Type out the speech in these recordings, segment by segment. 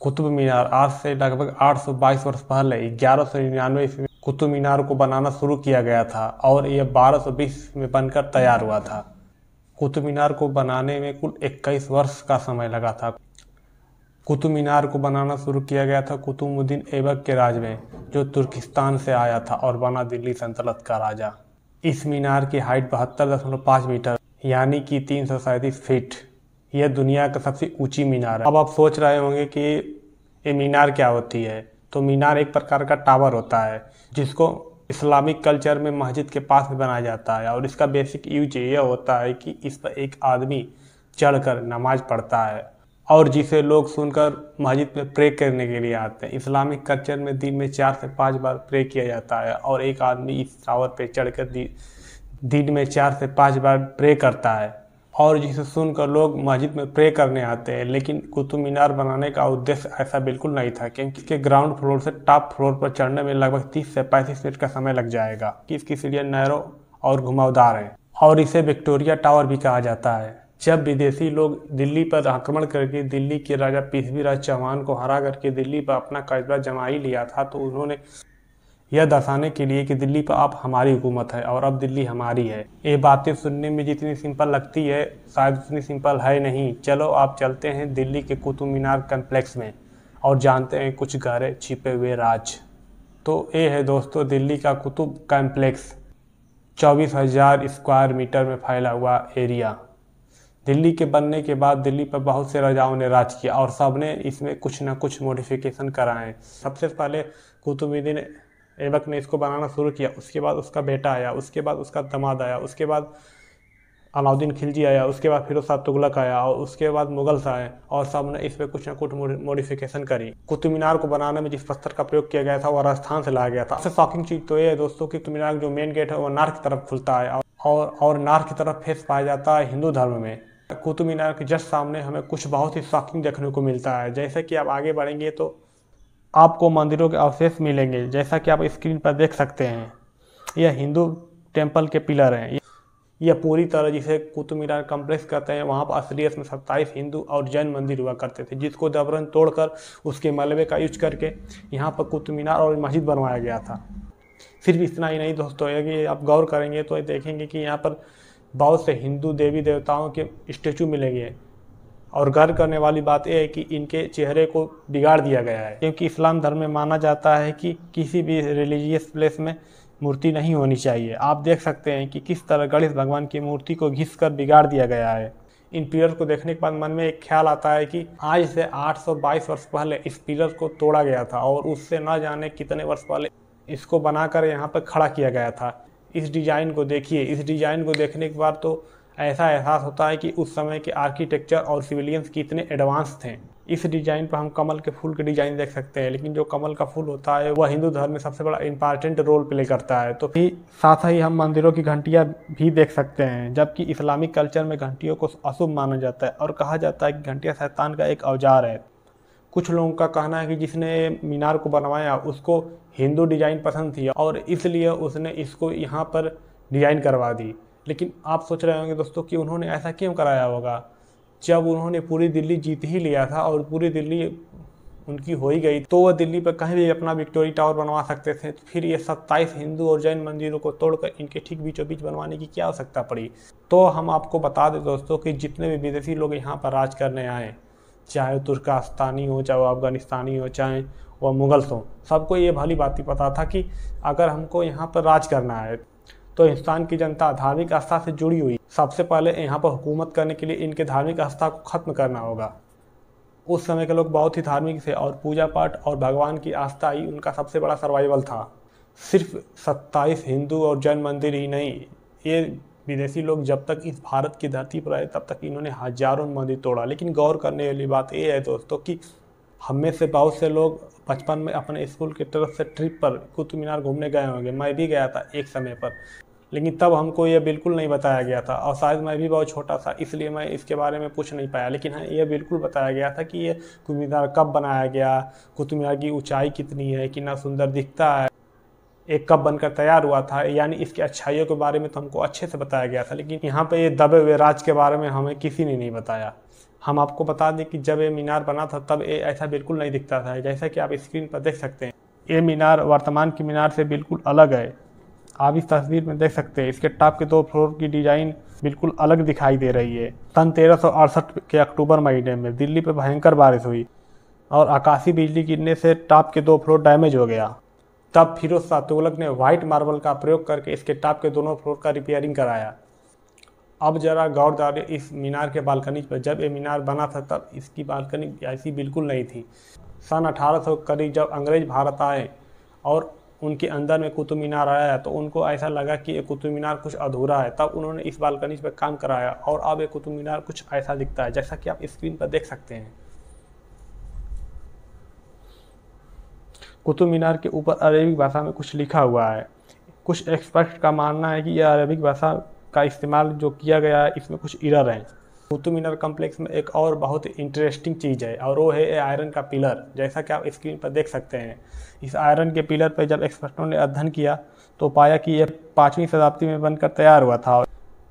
कुतुब मीनार आज से लगभग 822 वर्ष पहले 1199 ईस्वी में कुतुब मीनार को बनाना शुरू किया गया था और यह 1220 में बनकर तैयार हुआ था। कुतुब मीनार को बनाने में कुल 21 वर्ष का समय लगा था। कुतुब मीनार को बनाना शुरू किया गया था कुतुबुद्दीन ऐबक के राज में, जो तुर्किस्तान से आया था और बना दिल्ली सल्तनत का राजा। इस मीनार की हाइट 72.5 मीटर यानी कि 337 फीट। यह दुनिया का सबसे ऊंची मीनार है। अब आप सोच रहे होंगे कि ये मीनार क्या होती है। तो मीनार एक प्रकार का टावर होता है जिसको इस्लामिक कल्चर में मस्जिद के पास में बनाया जाता है और इसका बेसिक यूज ये होता है कि इस पर एक आदमी चढ़कर नमाज पढ़ता है और जिसे लोग सुनकर मस्जिद में प्रे करने के लिए आते हैं। इस्लामिक कल्चर में दिन में 4 से 5 बार प्रे किया जाता है और एक आदमी इस टावर पे चढ़कर दिन में 4 से 5 बार प्रे करता है और जिसे सुनकर लोग मस्जिद में प्रे करने आते हैं। लेकिन कुतुब मीनार बनाने का उद्देश्य ऐसा बिल्कुल नहीं था, क्योंकि इसके ग्राउंड फ्लोर से टॉप फ्लोर पर चढ़ने में लगभग 30 से 35 मिनट का समय लग जाएगा। कि इसकी सीढ़ियाँ नैरो और घुमावदार हैं और इसे विक्टोरिया टावर भी कहा जाता है। जब विदेशी लोग दिल्ली पर आक्रमण करके दिल्ली के राजा पृथ्वीराज चौहान को हरा करके दिल्ली पर अपना कब्जा जमा ही लिया था, तो उन्होंने यह दर्शाने के लिए कि दिल्ली पर अब हमारी हुकूमत है और अब दिल्ली हमारी है। ये बातें सुनने में जितनी सिंपल लगती है शायद उतनी सिंपल है नहीं। चलो आप चलते हैं दिल्ली के कुतुब मीनार कम्प्लेक्स में और जानते हैं कुछ गहरे छिपे हुए राज। तो ये है दोस्तों दिल्ली का कुतुब कम्प्लेक्स, 24,000 स्क्वायर मीटर में फैला हुआ एरिया। दिल्ली के बनने के बाद दिल्ली पर बहुत से राजाओं ने राज किया और सबने इसमें कुछ ना कुछ मॉडिफिकेशन कराए। सबसे पहले कुतुबुद्दीन ऐबक ने इसको बनाना शुरू किया, उसके बाद उसका बेटा आया, उसके बाद उसका दामाद आया, उसके बाद अलाउद्दीन खिलजी आया, उसके बाद फिरोज शाह तुगलक आया और उसके बाद मुगल्स आए और सब ने इस पर कुछ ना कुछ मॉडिफिकेशन करी। कुतुब मीनार को बनाने में जिस पत्थर का प्रयोग किया गया था वह राजस्थान से लाया गया था। सबसे शॉकिंग चीज़ तो ये है दोस्तों कि कुतुब मीनार जो मेन गेट है वह नॉर्थ की तरफ खुलता है और नॉर्थ की तरफ फेस पाया जाता है हिंदू धर्म में। कुतुब मीनार के जस्ट सामने हमें कुछ बहुत ही शॉकिंग देखने को मिलता है। जैसे कि आप आगे बढ़ेंगे तो आपको मंदिरों के अवशेष मिलेंगे, जैसा कि आप स्क्रीन पर देख सकते हैं। यह हिंदू टेंपल के पिलर हैं। यह पूरी तरह जिसे कुतुब मीनार कम्प्लेक्स कहते हैं, वहाँ पर असलियत में 27 हिंदू और जैन मंदिर हुआ करते थे, जिसको जबरन तोड़कर उसके मलबे का यूज करके यहाँ पर कुतुब मीनार और मस्जिद बनवाया गया था। सिर्फ इतना ही नहीं दोस्तों, यदि आप गौर करेंगे तो देखेंगे कि यहाँ पर बहुत से हिंदू देवी देवताओं के स्टेचू मिलेंगे और गर्व करने वाली बात यह है कि इनके चेहरे को बिगाड़ दिया गया है, क्योंकि इस्लाम धर्म में माना जाता है कि किसी भी रिलीजियस प्लेस में मूर्ति नहीं होनी चाहिए। आप देख सकते हैं कि किस तरह गणेश भगवान की मूर्ति को घिस कर बिगाड़ दिया गया है। इन पिलर को देखने के बाद मन में एक ख्याल आता है कि आज से 822 वर्ष पहले इस पिलर को तोड़ा गया था और उससे न जाने कितने वर्ष पहले इसको बनाकर यहाँ पर खड़ा किया गया था। इस डिज़ाइन को देखिए। इस डिज़ाइन को देखने के बाद तो ऐसा एहसास होता है कि उस समय के आर्किटेक्चर और सिविलियंस कितने एडवांस थे। इस डिज़ाइन पर हम कमल के फूल के डिज़ाइन देख सकते हैं, लेकिन जो कमल का फूल होता है वह हिंदू धर्म में सबसे बड़ा इंपॉर्टेंट रोल प्ले करता है। तो फिर साथ ही हम मंदिरों की घंटियाँ भी देख सकते हैं, जबकि इस्लामिक कल्चर में घंटियों को अशुभ माना जाता है और कहा जाता है कि घंटियाँ शैतान का एक औजार है। कुछ लोगों का कहना है कि जिसने मीनार को बनवाया उसको हिंदू डिज़ाइन पसंद थी और इसलिए उसने इसको यहाँ पर डिज़ाइन करवा दी। लेकिन आप सोच रहे होंगे दोस्तों कि उन्होंने ऐसा क्यों कराया होगा, जब उन्होंने पूरी दिल्ली जीत ही लिया था और पूरी दिल्ली उनकी हो ही गई, तो वह दिल्ली पर कहीं भी अपना विक्टोरिया टावर बनवा सकते थे। तो फिर ये 27 हिंदू और जैन मंदिरों को तोड़कर इनके ठीक बीचों बीच बनवाने की क्या आवश्यकता पड़ी। तो हम आपको बता दें दोस्तों कि जितने भी विदेशी लोग यहाँ पर राज करने आए, चाहे वो तुर्कस्तानी हो, चाहे वो अफगानिस्तानी हो, चाहे वह मुगल्स हो, सबको ये भली बात ही पता था कि अगर हमको यहाँ पर राज करना है तो हिंदुस्तान की जनता धार्मिक आस्था से जुड़ी हुई, सबसे पहले यहाँ पर हुकूमत करने के लिए इनके धार्मिक आस्था को खत्म करना होगा। उस समय के लोग बहुत ही धार्मिक थे और पूजा पाठ और भगवान की आस्था ही उनका सबसे बड़ा सर्वाइवल था। सिर्फ 27 हिंदू और जैन मंदिर ही नहीं, ये विदेशी लोग जब तक इस भारत की धरती पर आए तब तक इन्होंने हजारों मंदिर तोड़ा। लेकिन गौर करने वाली बात ये है दोस्तों कि हम में से बहुत से लोग बचपन में अपने स्कूल की तरफ से ट्रिप पर कुतुब मीनार घूमने गए होंगे। मैं भी गया था एक समय पर, लेकिन तब हमको ये बिल्कुल नहीं बताया गया था और शायद मैं भी बहुत छोटा था इसलिए मैं इसके बारे में पूछ नहीं पाया। लेकिन हाँ, ये बिल्कुल बताया गया था कि ये कुतुब मीनार कब बनाया गया, कुतुब मीनार की ऊंचाई कितनी है, कितना सुंदर दिखता है, एक कब बनकर तैयार हुआ था, यानी इसकी अच्छाइयों के बारे में तो हमको अच्छे से बताया गया था। लेकिन यहाँ पे ये दबे हुए राज के बारे में हमें किसी ने नहीं बताया। हम आपको बता दें कि जब ये मीनार बना था तब ये ऐसा बिल्कुल नहीं दिखता था। जैसा कि आप स्क्रीन पर देख सकते हैं, ये मीनार वर्तमान की मीनार से बिल्कुल अलग है। आप इस तस्वीर में देख सकते हैं, इसके टॉप के 2 फ्लोर की डिजाइन बिल्कुल अलग दिखाई दे रही है। सन 1368 के अक्टूबर महीने में दिल्ली पर भयंकर बारिश हुई और आकाशीय बिजली गिरने से टॉप के 2 फ्लोर डैमेज हो गया। तब फिरोज शाह तुगलक ने व्हाइट मार्बल का प्रयोग करके इसके टॉप के दोनों फ्लोर का रिपेयरिंग कराया। अब जरा गौर डालें इस मीनार के बालकनी पर। जब ये मीनार बना था तब इसकी बालकनी ऐसी बिल्कुल नहीं थी। सन 1800 करीब जब अंग्रेज भारत आए और उनके अंदर में कुतुब मीनार आया तो उनको ऐसा लगा कि ये कुतुब मीनार कुछ अधूरा है। तब उन्होंने इस बालकनी पर काम कराया और अब ये कुतुब मीनार कुछ ऐसा दिखता है जैसा कि आप स्क्रीन पर देख सकते हैं। कुतुब मीनार के ऊपर अरेबिक भाषा में कुछ लिखा हुआ है। कुछ एक्सपर्ट का मानना है कि यह अरेबिक भाषा का इस्तेमाल जो किया गया है इसमें कुछ एरर है। कुतुब मीनार कम्प्लेक्स में एक और बहुत इंटरेस्टिंग चीज़ है और वो है आयरन का पिलर। जैसा कि आप स्क्रीन पर देख सकते हैं, इस आयरन के पिलर पर जब एक्सपर्टों ने अध्ययन किया तो पाया कि यह 5वीं शताब्दी में बनकर तैयार हुआ था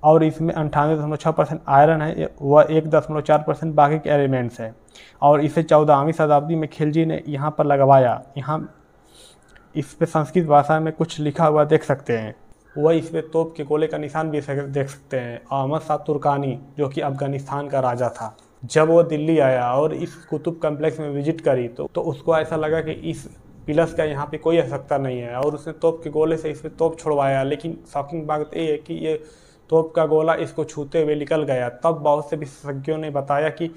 और इसमें 98.6% आयरन है, वह 1.4% बाकी के एलिमेंट्स है और इसे 14वीं शताब्दी में खिलजी ने यहाँ पर लगवाया। यहाँ इस पे संस्कृत भाषा में कुछ लिखा हुआ देख सकते हैं। वह इस पे तोप के गोले का निशान भी देख सकते हैं। अहमद शाह तुर्कानी जो कि अफगानिस्तान का राजा था, जब वो दिल्ली आया और इस कुतुब कम्प्लेक्स में विजिट करी तो उसको ऐसा लगा कि इस पिलर्स का यहाँ पे कोई आवश्यकता नहीं है और उसने तोप के गोले से इस पर तोप छुड़वाया। लेकिन शॉकिंग बात ये है कि ये तोप का गोला इसको छूते हुए निकल गया। तब बहुत से विशेषज्ञों ने बताया कि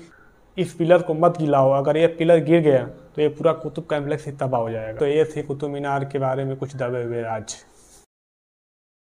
इस पिलर को मत गिराओ, अगर ये पिलर गिर गया तो ये पूरा कुतुब कम्प्लेक्स ही तबाह हो जाएगा। तो ये थे कुतुब मीनार के बारे में कुछ दबे हुए राज।